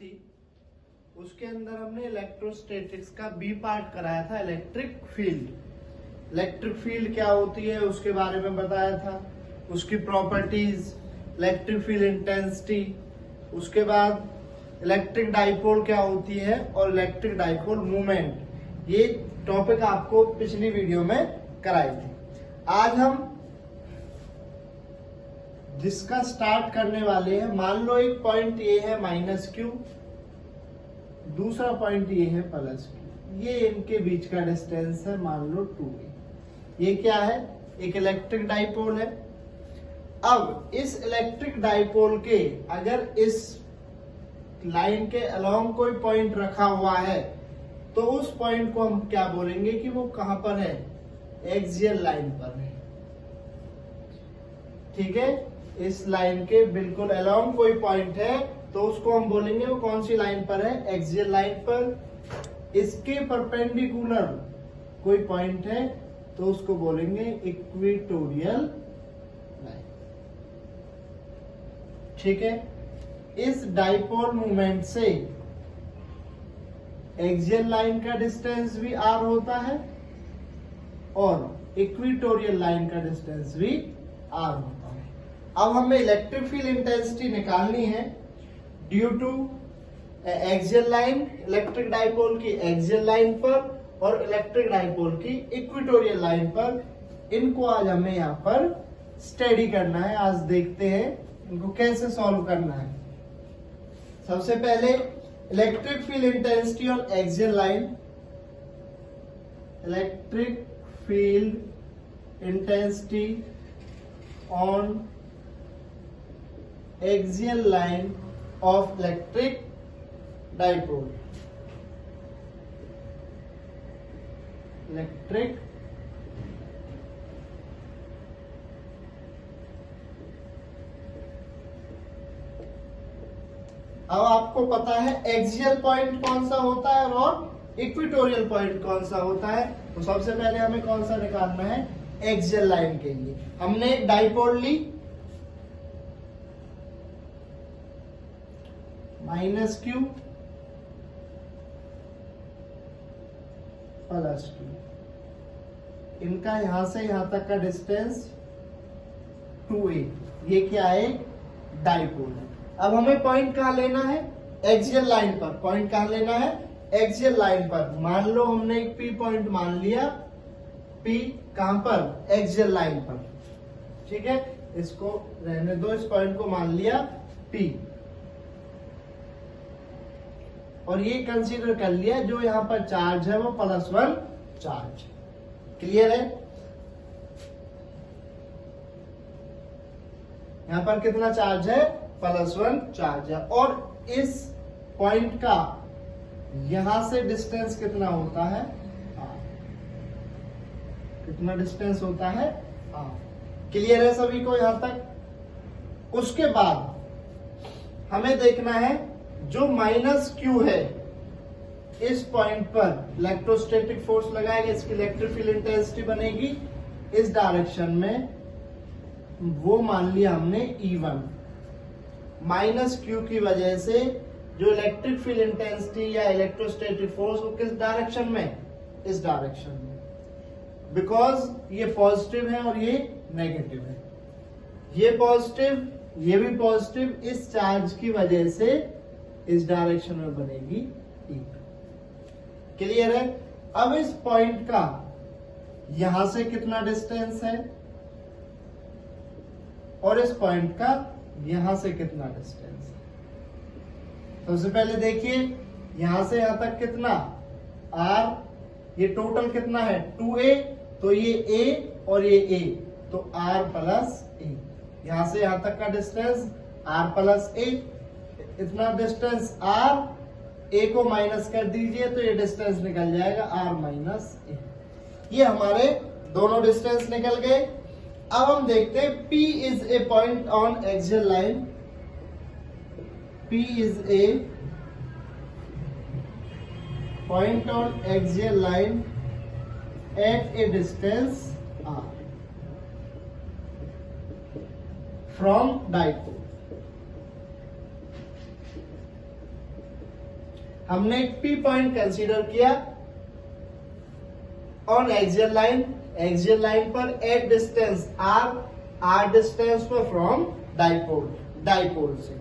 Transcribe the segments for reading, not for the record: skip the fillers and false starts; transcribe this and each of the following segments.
थी उसके अंदर हमने इलेक्ट्रोस्टैटिक्स का बी पार्ट कराया था, इलेक्ट्रिक फील्ड। इलेक्ट्रिक फील्ड क्या होती है उसके बारे में बताया था, उसकी प्रॉपर्टीज, इलेक्ट्रिक फील्ड इंटेंसिटी, उसके बाद इलेक्ट्रिक डाइपोल क्या होती है और इलेक्ट्रिक डाइपोल मूवमेंट। ये टॉपिक आपको पिछली वीडियो में कराई थी। आज हम जिसका स्टार्ट करने वाले हैं, मान लो एक पॉइंट ये है -q, दूसरा पॉइंट ये है +q, ये इनके बीच का डिस्टेंस है, मान लो 2a। ये क्या है? एक इलेक्ट्रिक डाइपोल है। अब इस इलेक्ट्रिक डाइपोल के अगर इस लाइन के अलोंग कोई पॉइंट रखा हुआ है तो उस पॉइंट को हम क्या बोलेंगे कि वो कहां पर है? एक्सियल लाइन पर है। ठीक है, इस लाइन के बिल्कुल अलोंग कोई पॉइंट है तो उसको हम बोलेंगे वो कौन सी लाइन पर है? एक्सियल लाइन पर। इसके परपेंडिकुलर कोई पॉइंट है तो उसको बोलेंगे इक्वेटोरियल लाइन। ठीक है, इस डाइपोल मूवमेंट से एक्सियल लाइन का डिस्टेंस भी r होता है और इक्वेटोरियल लाइन का डिस्टेंस भी r होता है। अब हमें इलेक्ट्रिक फील्ड इंटेंसिटी निकालनी है due to axial line, electric dipole की एक्सियल लाइन पर और इलेक्ट्रिक डाइपोल की इक्वेटोरियल लाइन पर। इनको आज हमें यहाँ पर स्टडी करना है। आज देखते हैं इनको कैसे सॉल्व करना है। सबसे पहले electric field intensity on axial line, electric field intensity on axial line of electric dipole, electric अब आपको पता है एक्सियल पॉइंट कौन सा होता है और इक्वेटोरियल पॉइंट कौन सा होता है। तो सबसे पहले हमें कौन सा निकालना है? एक्सियल लाइन के लिए हमने एक डाइपोल ली -q +q, इनका यहां से यहां तक का डिस्टेंस 2a। ये क्या है? डाइपोल है। अब हमें पॉइंट कहां लेना है? एक्सियल लाइन पर। पॉइंट कहां लेना है? एक्सियल लाइन पर। मान लो हमने एक p पॉइंट मान लिया, p कहां पर? एक्सियल लाइन पर। ठीक है, इसको रहने दो, इस पॉइंट को मान लिया p और ये कंसीडर कर लिया जो यहाँ पर चार्ज है वो +1 चार्ज। क्लियर है? यहाँ पर कितना चार्ज है? +1 चार्ज है। और इस पॉइंट का यहां से डिस्टेंस कितना होता है? r। कितना डिस्टेंस होता है? r। क्लियर है सभी को यहां तक? उसके बाद हमें देखना है जो -q है, इस पॉइंट पर इलेक्ट्रोस्टैटिक फोर्स लगाएगा, इसकी इलेक्ट्रिक फील्ड इंटेंसिटी बनेगी इस डायरेक्शन में, वो मान लिया हमने E1। -q की वजह से जो इलेक्ट्रिक फील्ड इंटेंसिटी या इलेक्ट्रोस्टैटिक फोर्स वो किस डायरेक्शन में? इस डायरेक्शन में। बिकॉज ये पॉजिटिव है और ये नेगेटिव है, ये पॉजिटिव ये भी पॉजिटिव, इस चार्ज की वजह से इस डायरेक्शन में बनेगी E2। क्लियर है? अब इस पॉइंट का यहां से कितना डिस्टेंस है और इस पॉइंट का यहां से कितना डिस्टेंस है? सबसे पहले देखिए यहां से यहां तक कितना? r। ये टोटल कितना है? 2a। तो ये a और ये a, तो r + a। यहां से यहां तक का डिस्टेंस r + a। इतना डिस्टेंस r, a को माइनस कर दीजिए तो ये डिस्टेंस निकल जाएगा r - a। ये हमारे दोनों डिस्टेंस निकल गए। अब हम देखते हैं P is a point on axial line, P is a point on axial line at A distance r from dipole. हमने एक P पॉइंट कंसीडर किया ऑन एक्सियल लाइन पर एट डिस्टेंस R डिस्टेंस पर फ्रॉम डाइपोल से।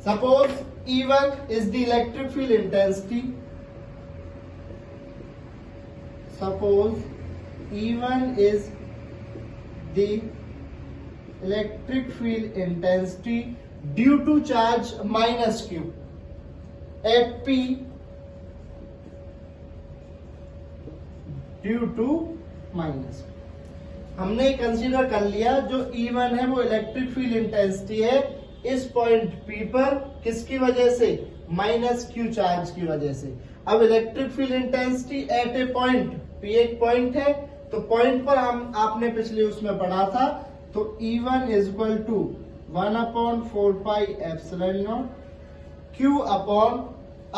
Suppose E1 is the electric field intensity, suppose E1 is the electric field intensity due to charge minus Q at P due to minus Q। हमने consider कर लिया जो E1 है वो electric field intensity है इस point P पर, किसकी वजह से? माइनस Q चार्ज की वजह से। अब इलेक्ट्रिक फील्ड इंटेंसिटी एट ए पॉइंट, P एक पॉइंट है, तो पॉइंट पर हम आपने पिछले उसमें पढ़ा था, तो E1 is equal to 1/4 pi epsilon naught Q upon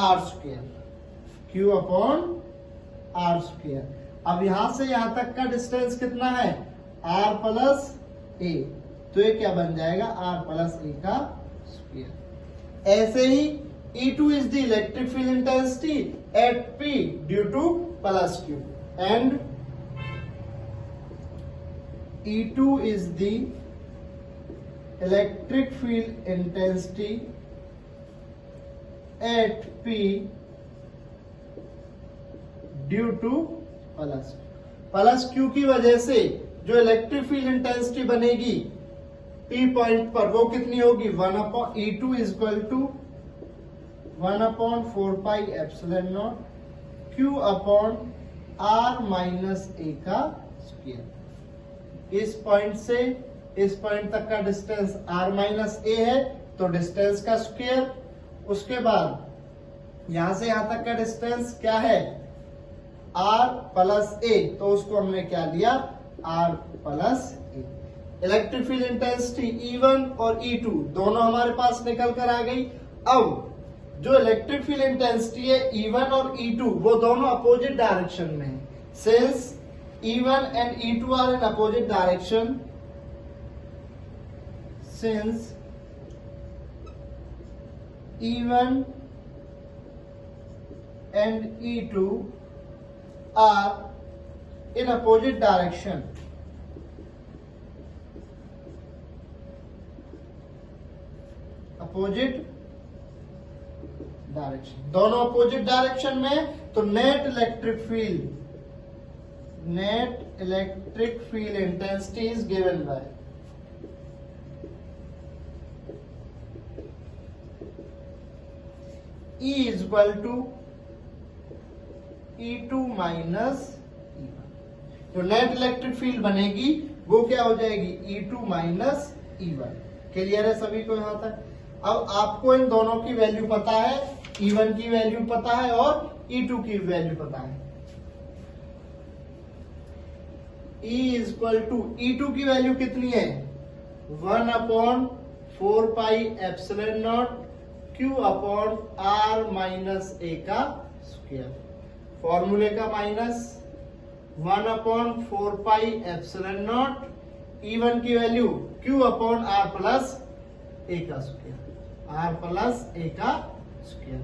R square, Q upon R square. अब यहां से यहां तक का डिस्टेंस कितना है? R प्लस A, तो ये क्या बन जाएगा? R प्लस A का स्क्वायर। ऐसे ही E2 is the electric field intensity at P due two plus Q, and E2 is the electric field intensity at P due to plus Q की वजह से जो इलेक्ट्रिक फील्ड इंटेंसिटी बनेगी P point पर वो कितनी होगी? E2 is equal to 1/4 pi epsilon naught Q upon R minus A का स्क्वायर। इस पॉइंट से इस पॉइंट तक का डिस्टेंस R माइनस A है, तो डिस्टेंस का स्क्वायर। उसके बाद यहां से यहां तक का डिस्टेंस क्या है? R प्लस A, तो उसको हमने क्या लिया? R plus A। Electric field intensity E1 और E2 दोनों हमारे पास निकल कर आ गई। अब जो इलेक्ट्रिक फील्ड इंटेंसिटी है E1 और E2 वो दोनों अपोजिट डायरेक्शन में है। Since E1 and E2 are in opposite direction, since E1 and E2 are in opposite direction, दोनों अपोजिट डायरेक्शन में, तो net electric field intensity is given by E is equal to E2 minus E1। जो net electric field बनेगी वो क्या हो जाएगी? E2 minus E1। Clear है सभी को यहां तक? अब आपको इन दोनों की वैल्यू पता है, E1 की वैल्यू पता है और E2 की वैल्यू पता है। E is equal to E2 की वैल्यू कितनी है? 1/4 pi epsilon naught Q upon R minus A का स्क्वायर। फॉर्मूले का minus 1/4 pi epsilon not E1 की value Q upon R plus A का स्क्वायर, R प्लस A का square.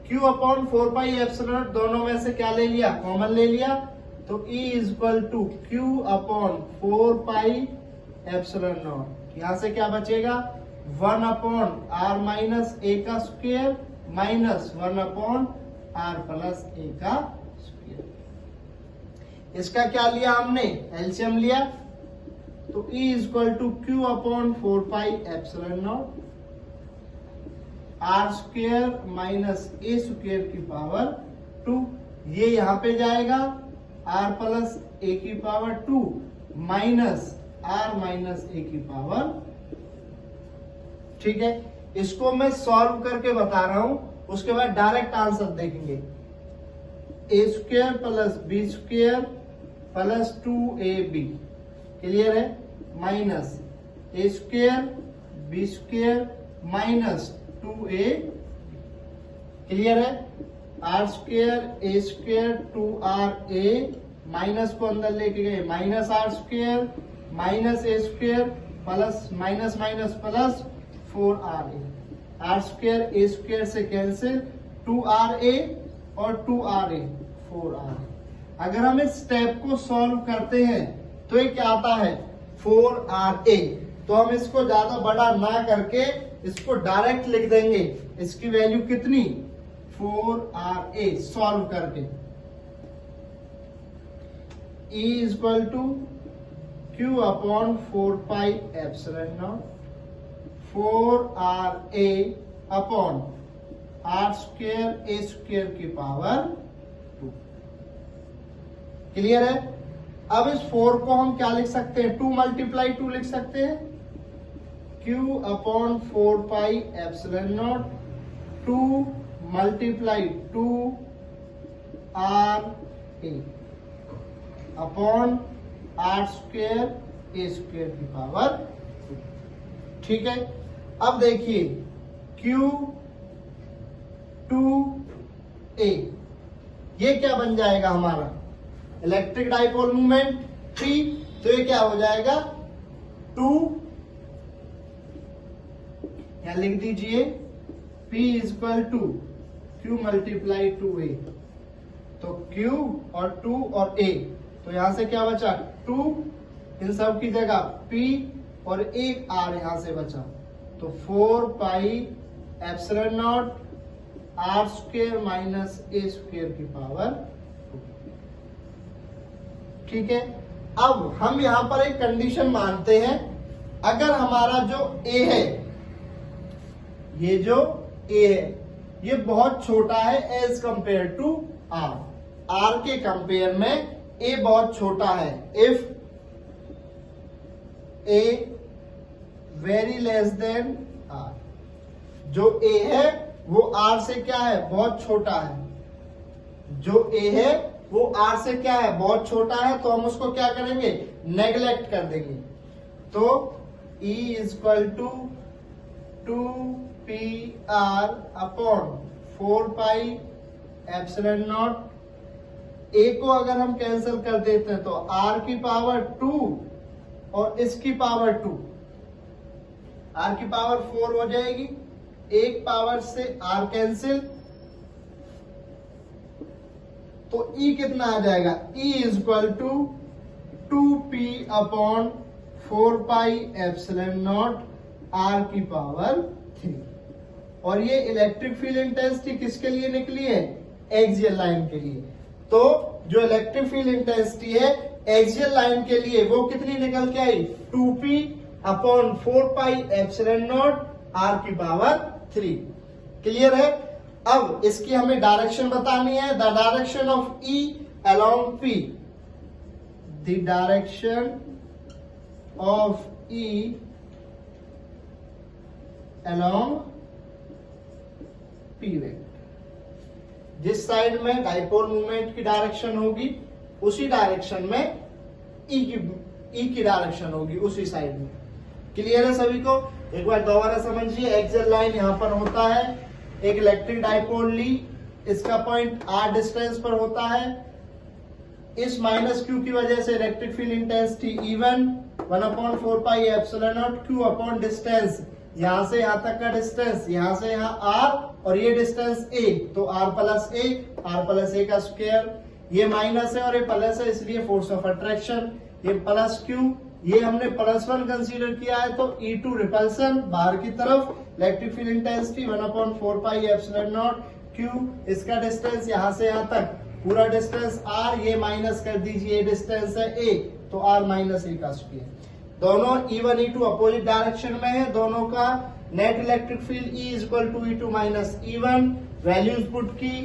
Q upon 4 pi epsilon दोनों में से क्या ले लिया? कॉमन ले लिया, तो E is equal to Q upon 4 pi epsilon naught. यहां से क्या बचेगा? 1 अपॉन R माइनस A का square minus 1 upon R plus A का स्क्वायर। इसका क्या लिया हमने? एलसीएम लिया, तो E is equal to Q upon 4 pi epsilon naught R square minus A square की पावर 2। ये यहां पे जाएगा R प्लस A की power 2 minus R minus A की पावर। ठीक है, इसको मैं सॉल्व करके बता रहा हूं, उसके बाद डायरेक्ट आंसर देखेंगे। A square plus B square plus 2AB, clear है? Minus A square B square minus 2A, clear है? R square A square 2RA, minus को अंदर लेके गए, minus R square minus A square plus minus minus plus 4RA। R square A square से cancel, 2RA और 2RA 4RA। अगर हम इस स्टेप को सॉल्व करते हैं तो ये क्या आता है 4RA। तो हम इसको ज्यादा बड़ा ना करके इसको डायरेक्ट लिख देंगे। इसकी वैल्यू कितनी 4RA सॉल्व करके। E equal to Q upon 4 pi epsilon naught 4RA upon R square A square की पावर 2। क्लियर है। अब इस 4 को हम क्या लिख सकते हैं 2 मल्टीप्लाई 2 लिख सकते हैं Q upon 4 pi epsilon not 2 multiply 2 RA upon R square A square की पावर 2। ठीक है। अब देखिए Q 2A ये क्या बन जाएगा हमारा इलेक्ट्रिक डाइपोल मूवमेंट P। तो ये क्या हो जाएगा 2 या लिख दीजिए P equal to Q multiply 2A। तो Q और 2 और A तो यहां से क्या बचा 2 इन सब की जगह P और एक R यहां से बचा। तो 4 pi epsilon naught R square minus A square की पावर 2। ठीक है। अब हम यहां पर एक कंडीशन मानते हैं अगर हमारा जो A है ये जो A है ये बहुत छोटा है as compare to R। R के कंपेयर में A बहुत छोटा है। If A very less than R जो A है वो R से क्या है बहुत छोटा है। जो A है वो R से क्या है बहुत छोटा है। तो हम उसको क्या करेंगे नेग्लेक्ट कर देंगे। तो E equal to 2PR upon 4 pi epsilon naught. A को अगर हम कैंसिल कर देते हैं तो R की पावर 2 और इसकी पावर 2 R की पावर 4 हो जाएगी। एक पावर से R कैंसिल तो E कितना आ जाएगा E equal to 2P upon 4 pi epsilon naught R की पावर 3। और ये इलेक्ट्रिक फील्ड इंटेंसिटी किसके लिए निकली है एक्सियल लाइन के लिए। तो जो इलेक्ट्रिक फील्ड इंटेंसिटी है एक्सियल लाइन के लिए वो कितनी निकल के आई 2P upon 4 pi epsilon naught R की पावर 3। क्लियर है। अब इसकी हमें डायरेक्शन बतानी है। The direction of E along P। The direction of E along P vector. जिस साइड में डाइपोल मूवमेंट की डायरेक्शन होगी उसी डायरेक्शन में ई की डायरेक्शन होगी उसी साइड में। क्लियर है सभी को। एक बार दोबारा समझिए। एक्सियल लाइन यहां पर होता है। एक इलेक्ट्रिक डाइपोल ली इसका पॉइंट R डिस्टेंस पर होता है। इस माइनस Q की वजह से electric field intensity E1 1/4 pi epsilon naught Q upon distance यहां से यहां तक का डिस्टेंस यहां से यहां R और ये डिस्टेंस A। तो R प्लस A का स्क्वायर। ये माइनस है और ये प्लस है इसलिए फोर्स ऑफ अट्रैक्शन। ये प्लस Q ये हमने +1 कंसीडर किया है तो E2 रिपल्सन बाहर की तरफ। Electric field intensity 1/4 pi epsilon naught Q। इसका डिस्टेंस यहां से यहां तक पूरा डिस्टेंस R। ये माइनस कर दीजिए डिस्टेंस है A तो R माइनस A का स्क्वायर। दोनों E1 E2 अपोजिट डायरेक्शन में है। दोनों का net electric field E equal to E2 minus E1। Values put की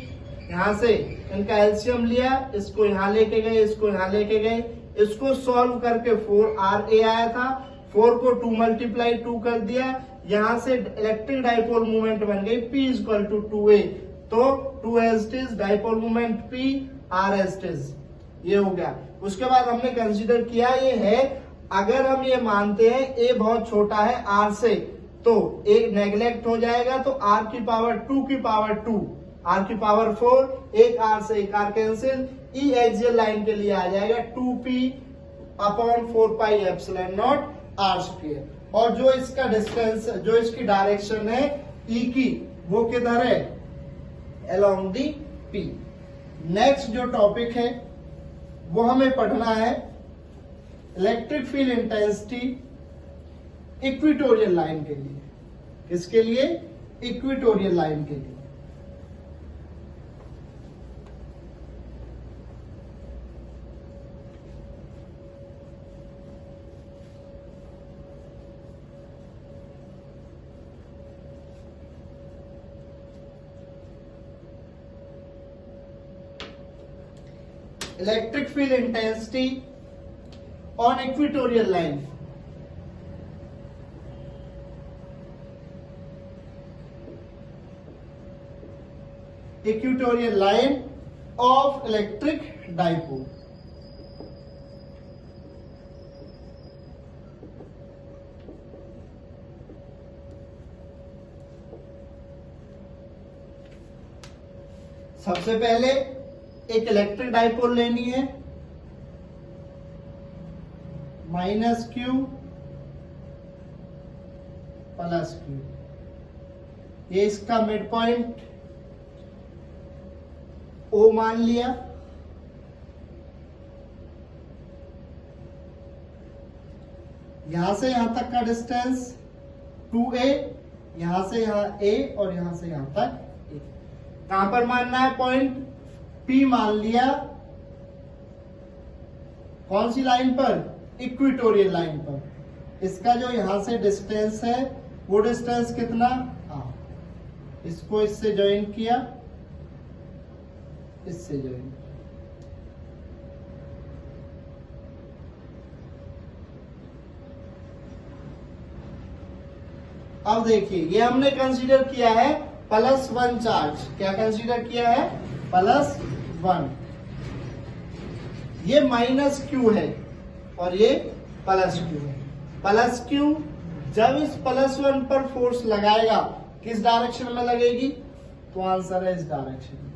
यहां से इनका एलसीएम लिया इसको यहां लेके गए इसको यहां लेके गए। इसको सॉल्व करके 4RA आया था। 4 को 2 मल्टीप्लाई 2 कर दिया। यहां से इलेक्ट्रिक डाइपोल मूवमेंट बन गई P इक्वल टू 2A। तो 2 as it is dipole movement P R as it is ये हो गया। उसके बाद हमने कंसीडर किया ये है अगर हम ये मानते हैं A बहुत छोटा है R से तो एक नेग्लेक्ट हो जाएगा। तो R की पावर 2 की पावर 2 R की पावर 4 एक R से एक R cancel. E axial line के लिए आ जाएगा 2P upon 4 pi epsilon naught R square. और जो इसका डिस्टेंस जो इसकी डायरेक्शन है E की वो किधर है अलोंग दी P। नेक्स्ट जो टॉपिक है वो हमें पढ़ना है electric field intensity equatorial line के लिए। किसके लिए? इक्वेटोरियल लाइन के लिए। Electric field intensity on equatorial line. Equatorial line of electric dipole. सबसे पहले एक इलेक्ट्रिक डाइपोल लेनी है, -q + q। ये इसका मिड पॉइंट O मान लिया। यहां से यहां तक का डिस्टेंस 2a, यहां से यहां a और यहां से यहां तक a। कहां पर मानना है पॉइंट? P मान लिया। कौन सी लाइन पर? इक्वेटोरियल लाइन पर। इसका जो यहां से डिस्टेंस है वो डिस्टेंस कितना? इसको इससे ज्वाइन किया, इससे ज्वाइन। अब देखिए ये हमने कंसीडर किया है +1 चार्ज। क्या कंसीडर किया है? +1। ये -q है और ये +q है। +q जब इस +1 पर फोर्स लगाएगा किस डायरेक्शन में लगेगी? तो आंसर है इस डायरेक्शन में,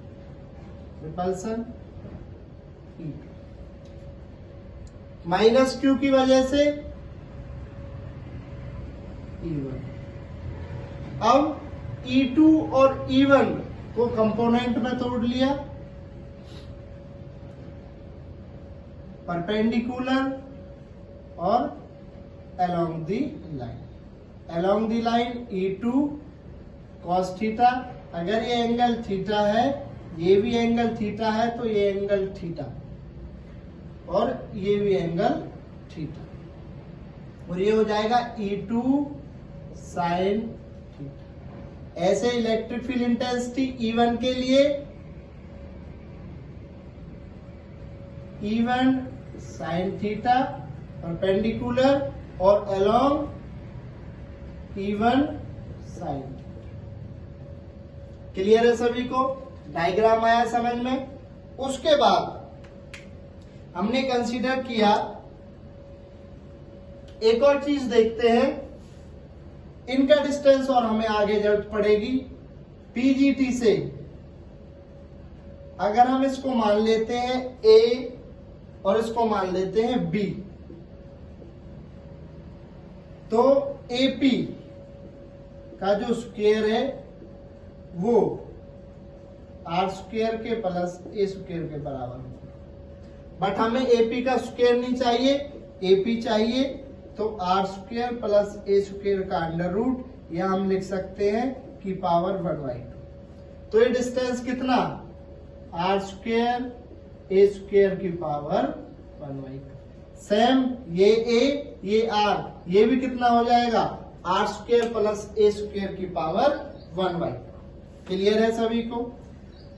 रिपल्सन हीट। -q की वजह से E1। अब E2 और E1 को कंपोनेंट में तोड़ लिया, परपेंडिकुलर और along the line. Along the line E2 cos theta. अगर ये एंगल थीटा है, ये भी एंगल थीटा है, तो ये एंगल थीटा और ये भी एंगल थीटा, और ये हो जाएगा E2 sin थीटा। ऐसे इलेक्ट्रिक फील्ड इंटेंसिटी E1 के लिए E1 sin थीटा परपेंडिकुलर और अलोंग E1 sin। क्लियर है सभी को? डायग्राम आया समझ में? उसके बाद हमने कंसीडर किया, एक और चीज देखते हैं, इनका डिस्टेंस और हमें आगे जरूरत पड़ेगी। PGT से अगर हम इसको मान लेते हैं A और इसको मान लेते हैं B, तो AP का जो स्क्वायर है वो r² के प्लस a² के बराबर होगा। बट हमें AP का स्क्वायर नहीं चाहिए, AP चाहिए, तो r² प्लस a² का अंडर रूट, या हम लिख सकते हैं कि पावर 1/2। तो ये डिस्टेंस कितना? r² a² की पावर 1/2। सेम ये a ये r, ये भी कितना हो जाएगा? r² प्लस a² की पावर 1/2। क्लियर है सभी को?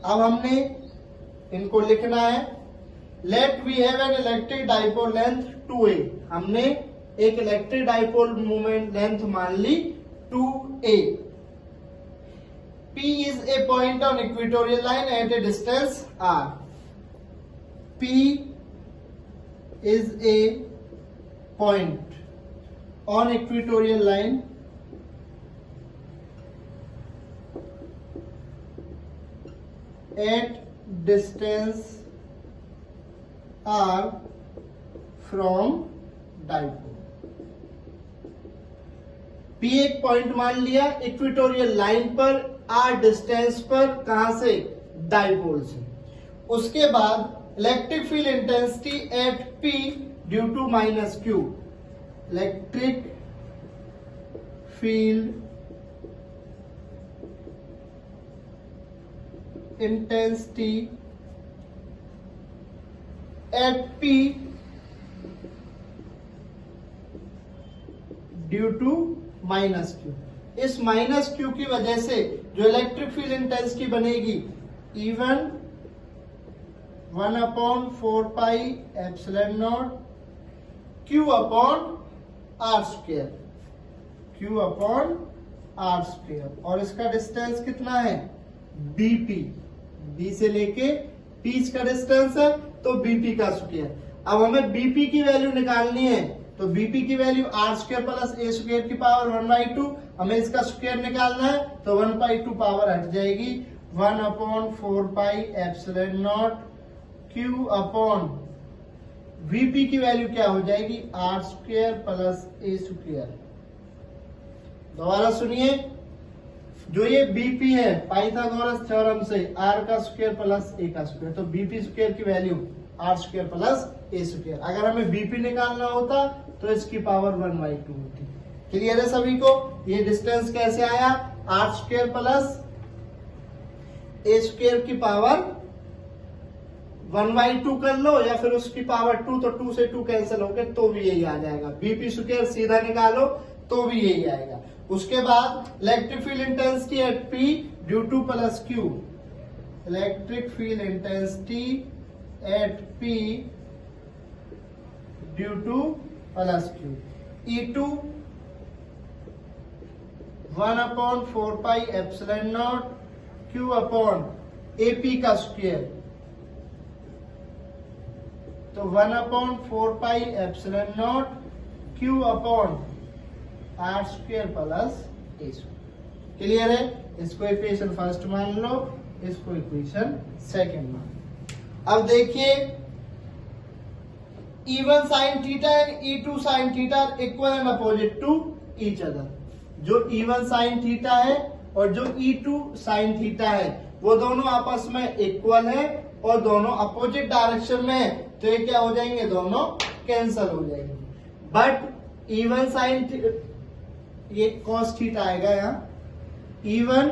अब हमने इनको लिखना है। Let we have an electric dipole length 2a। हमने एक इलेक्ट्रिक डाइपोल मोमेंट लेंथ मान ली 2a। P is a point on equatorial line at a distance r. P is a point on equatorial line at distance r from dipole। P एक point मान लिया equatorial line पर, r distance पर। कहां से? Dipole से। उसके बाद electric field intensity at P due to minus Q, electric field intensity at P due to minus Q। इस माइनस Q की वजह से जो इलेक्ट्रिक फील्ड इंटेंसिटी बनेगी E1 1/4πε0 Q/r², Q/r²। और इसका डिस्टेंस कितना है BP, B से लेके P का डिस्टेंस है तो BP का स्क्वायर। अब हमें BP की वैल्यू निकालनी है तो BP की वैल्यू r² प्लस a² की पावर 1/2, हमें इसका स्क्वायर निकालना है तो 1/2 पावर हट जाएगी, 1/4πε0 Q/VP की वैल्यू क्या हो जाएगी r² प्लस a²। दोबारा सुनिए, जो ये BP है पाइथागोरस थ्योरम से r का स्क्वायर प्लस a का स्क्वायर, तो BP स्क्वायर की वैल्यू r² प्लस a²। अगर हमें BP निकालना होता तो इसकी पावर 1/2 होती। क्लियर है सभी को? ये डिस्टेंस कैसे आया, r² प्लस a² की पावर 1/2 कर लो या फिर उसकी पावर 2, तो 2 से 2 कैंसिल हो गए तो भी यही आ जाएगा। BP स्क्वायर सीधा निकालो तो भी यही आएगा। उसके बाद electric field intensity at P due two plus Q, electric field intensity at P due two plus Q, E2 1/4πε0 Q/AP का स्क्वायर, तो 1/4πε0 Q/r² प्लस a²। क्लियर है? इसको इक्वेशन फर्स्ट मान लो, इसको इक्वेशन सेकंड मान लो। अब देखिए E1 sin theta and E2 sin theta equal and opposite to each other. जो E1 sin थीटा है और जो E2 sin थीटा है वो दोनों आपस में इक्वल है और दोनों अपोजिट डायरेक्शन में है, तो ये क्या हो जाएंगे, दोनों कैंसल हो जाएंगे। बट E1 sin ये cos थीटा आएगा यहाँ, E1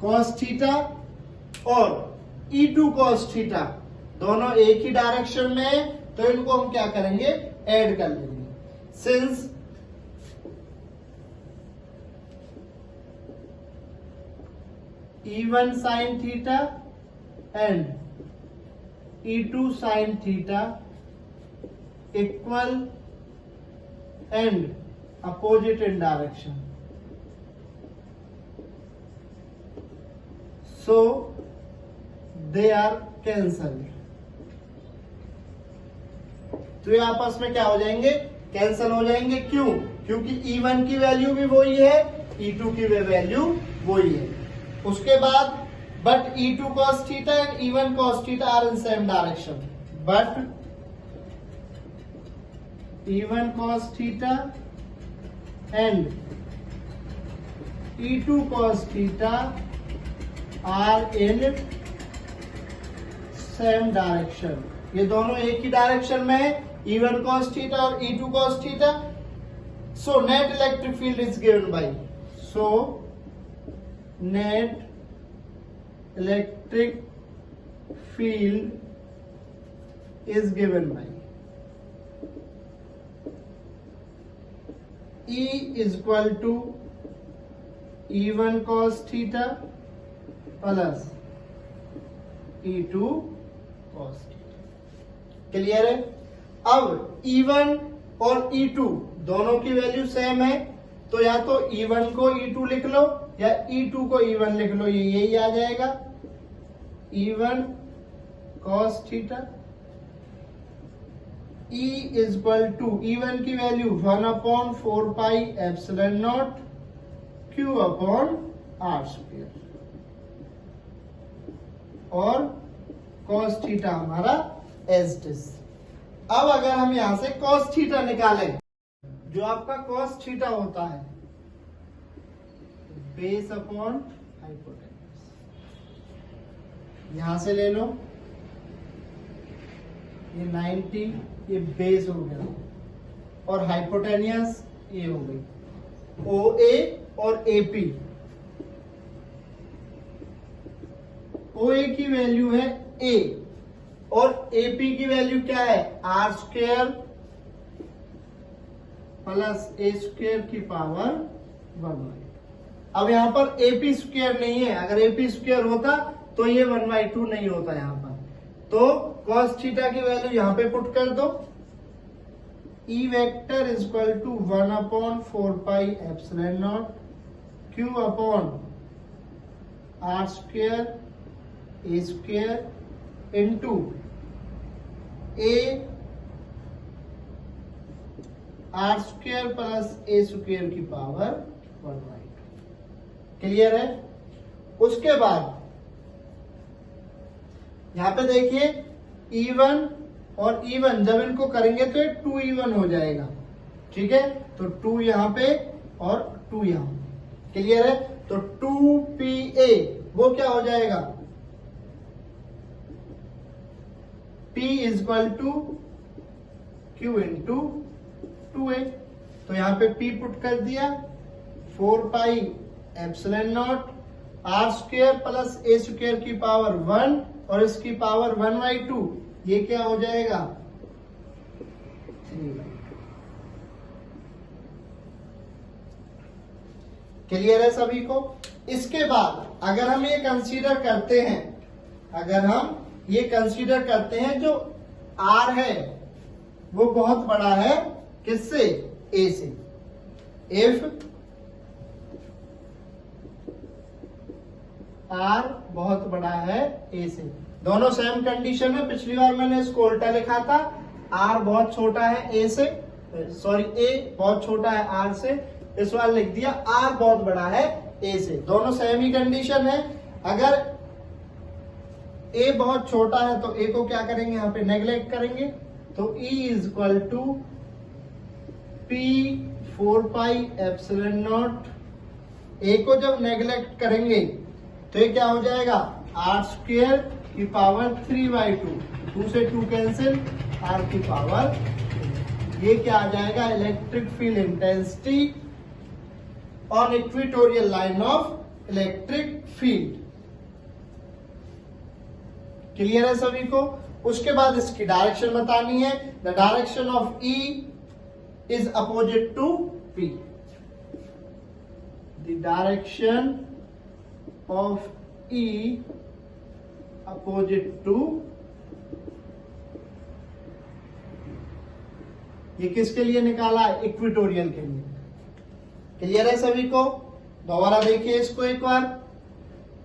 cos थीटा और E2 cos थीटा दोनों एक ही डायरेक्शन में है, तो इनको हम क्या करेंगे, ऐड कर लेंगे। Since E1 sin theta and E2 sin theta equal and opposite in direction, so they are cancelled. तो ये आपस में क्या हो जाएंगे, कैंसल हो जाएंगे। क्यों? क्योंकि E1 की वैल्यू भी वही है, E2 की वैल्यू वही है। उसके बाद but E2 cos theta and E1 cos theta are in same direction, but E1 cos theta and E2 cos theta are in same direction. ये दोनों एक ही डायरेक्शन में है, E1 cos थीटा और E2 cos theta. So net electric field is given bye, so net electric field is given by E is equal to E1 cos theta plus E2 cos theta. Clear है? अब E1 और E2 दोनों की value same है, तो या तो E1 को E2 लिख लो या E2 को E1 लिख लो, ये यही आ जाएगा। E1 cos theta E is equal to E1 की वैल्यू 1/4πε0 Q/r² और cos थीटा हमारा एज इट इज। अब अगर हम यहां से cos थीटा निकालें, जो आपका cos थीटा होता है बेस अपॉन हाइपोटेन्यूज, यहां से ले लो, ये 90, ये बेस हो गया, और हाइपोटेनियस ये हो गई OA और AP। OA की वैल्यू है A और AP की वैल्यू क्या है, R² प्लस A² की पावर 1/2। अब यहां पर AP² नहीं है, अगर AP² होता तो ये 1/2 नहीं होता यहां पर। तो cos थीटा की वैल्यू यहां पे पुट कर दो, E vector is equal to 1/4 pi epsilon naught Q upon R² A² into A R² plus A² की पावर 1/2। क्लियर है? उसके बाद यहां पे देखिए E1 और E1 जब इनको करेंगे तो 2E1 हो जाएगा, ठीक है? तो 2 यहां पे और 2 यहां। क्लियर है? तो 2PA वो क्या हो जाएगा, P is equal to Q into 2A। तो यहां पे P पुट कर दिया, 4 pi epsilon not R² plus A² की पावर 1 और इसकी पावर 1/2, ये क्या हो जाएगा 3/2। क्लियर है सभी को? इसके बाद अगर हम ये कंसीडर करते हैं, अगर हम ये कंसीडर करते हैं जो R है वो बहुत बड़ा है किससे, A से। इफ R बहुत बड़ा है A से, दोनों सेम कंडीशन है। पिछली बार मैंने इसको उल्टा लिखा था, R बहुत छोटा है A से, सॉरी A बहुत छोटा है R से, इस बार लिख दिया R बहुत बड़ा है A से। दोनों सेम ही कंडीशन है। अगर A बहुत छोटा है तो A को क्या करेंगे, यहां पे नेग्लेक्ट करेंगे, तो E is equal to P 4 pi epsilon naught. A को जब नेग्लेक्ट करेंगे तो ये क्या हो जाएगा, R² की पावर 3/2, 2 से 2 कैंसिल, R की पावर, ये क्या आ जाएगा, electric field intensity on equatorial line of electric field. Clear है सभी को? उसके बाद इसकी डायरेक्शन बतानी है। The direction of E is opposite to P। The direction of E opposite to, ये किसके लिए निकाला है, इक्वेटोरियल के लिए। क्लियर है सभी को? दोबारा देखिए इसको एक बार।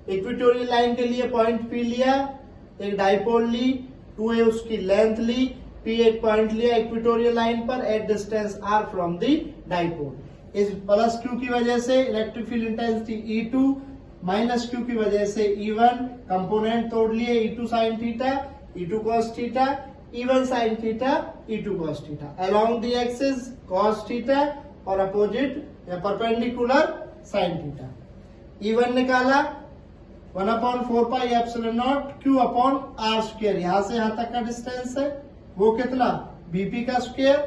इक्वेटोरियल लाइन के लिए पॉइंट P लिया, एक डाइपोल ली, 2A उसकी लेंथ ली, P एक पॉइंट लिया इक्वेटोरियल लाइन पर at distance R from the dipole. इस प्लस Q की वजह से electric field intensity E2, minus Q की वजह से E1, कंपोनेंट तोड़ लिए, E2 sine theta, E2 cos theta, E1 sine theta, E2 cos theta, along the axis cos theta और अपोजिट या परपेंडिकुलर साइन थीटा। E1 निकाला 1/4 pi epsilon naught Q upon R², यहां से यहां तक का डिस्टेंस है, वो कितना, BP का स्क्वायर,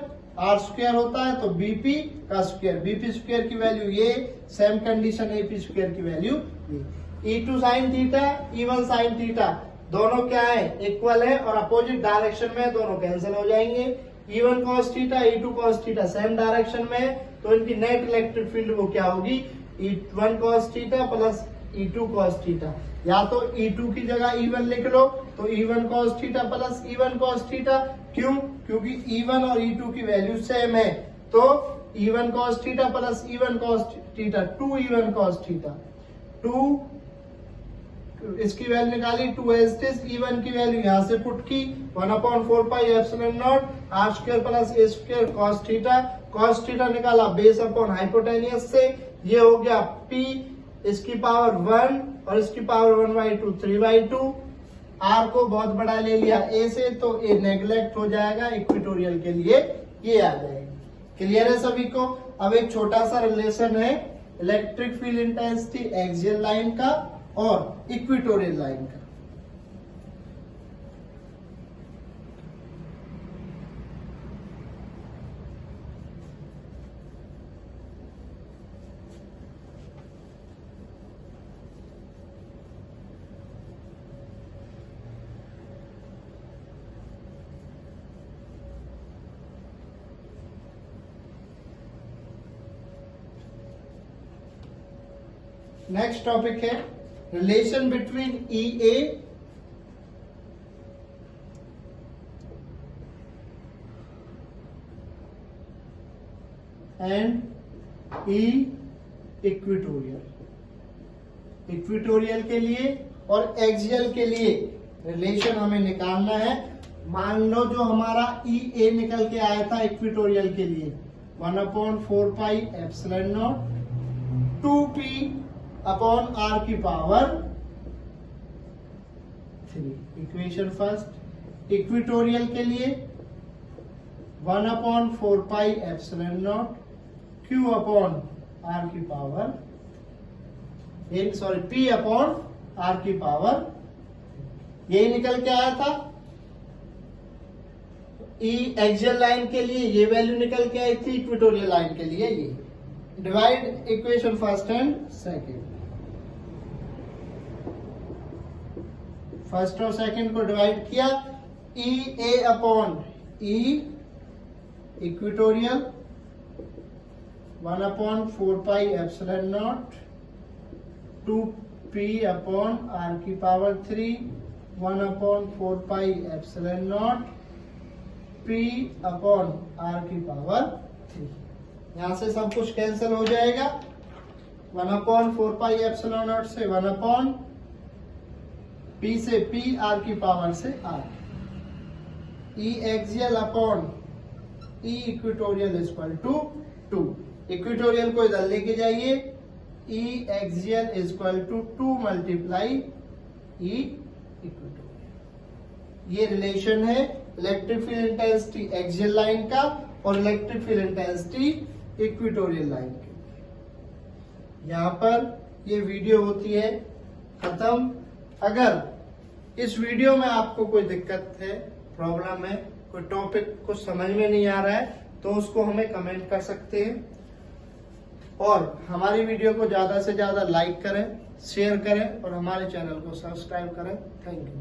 R² होता है तो BP का स्क्वायर, BP² की वैल्यू ये, सेम कंडीशन AP² की वैल्यू ये। E2 sine theta, E1 sine theta दोनों क्या है, इक्वल है और अपोजिट डायरेक्शन में, दोनों कैंसिल हो जाएंगे। E1 cos theta, E2 cos theta same direction में है, तो इनकी नेट इलेक्ट्रिक फील्ड वो क्या होगी, E1 cos theta plus E2 cos theta. या तो E2 की जगह E1 लिख लो, तो E1 cos theta plus E1 cos theta. क्यों? क्योंकि E1 और E2 की वैल्यू सेम है, तो E1 cos theta plus E1 cos theta 2E1 cos theta. 2 इसकी वैल्यू निकाली, 2 एस्टिस, E1 की वैल्यू यहां से पुट की, 1/4 pi epsilon not R² plus A² cos theta. cos theta निकाला बेस अपॉन हाइपोटेनियस से, ये हो गया P, इसकी पावर 1 और इसकी पावर 1/2, 3/2। R को बहुत बड़ा ले लिया A से, तो A नेग्लेक्ट हो जाएगा, इक्वेटोरियल के लिए ये आ जाएगा। क्लियर है सभी को? अब एक छोटा सा रिलेशन है electric field intensity axial line का और इक्वेटोरियल लाइन का। नेक्स्ट टॉपिक है relation between E A and E equatorial. Equatorial के लिए और एक्सियल के लिए रिलेशन हमें निकालना है। मान लो जो हमारा ई ए निकल के आया था इक्वेटोरियल के लिए 1/4 pi epsilon nought 2p upon r की पावर 3। Equation first. इक्वेटोरियल के लिए 1/4 pi epsilon naught q upon r की पावर p अपॉन r की पावर, यही निकल के आया था। ई एक्सियल लाइन के लिए ये वैल्यू निकल के आई थी, इक्वेटोरियल लाइन के लिए ये। Divide equation first and second. First और सेकंड को डिवाइड किया। E A upon E equatorial 1/4 pi epsilon nought 2p upon r की power 3 1/4 pi epsilon nought p upon r की पावर 3। यहां से सब कुछ कैंसिल हो जाएगा। 1/4 पाई एप्सिलॉन नॉट से 1 p से p r की पावर से r। E axial upon E equatorial equal to 2। Equatorial को इधर लेके जाइए। E axial equal to 2 multiply E equatorial. ये रिलेशन है electric field intensity axial line का और electric field intensity equatorial line की। यहां पर ये वीडियो होती है खत्म। अगर इस वीडियो में आपको कोई दिक्कत है, प्रॉब्लम है, कोई टॉपिक कुछ समझ में नहीं आ रहा है तो उसको हमें कमेंट कर सकते हैं। और हमारी वीडियो को ज्यादा से ज्यादा लाइक करें, शेयर करें और हमारे चैनल को सब्सक्राइब करें। Thank you.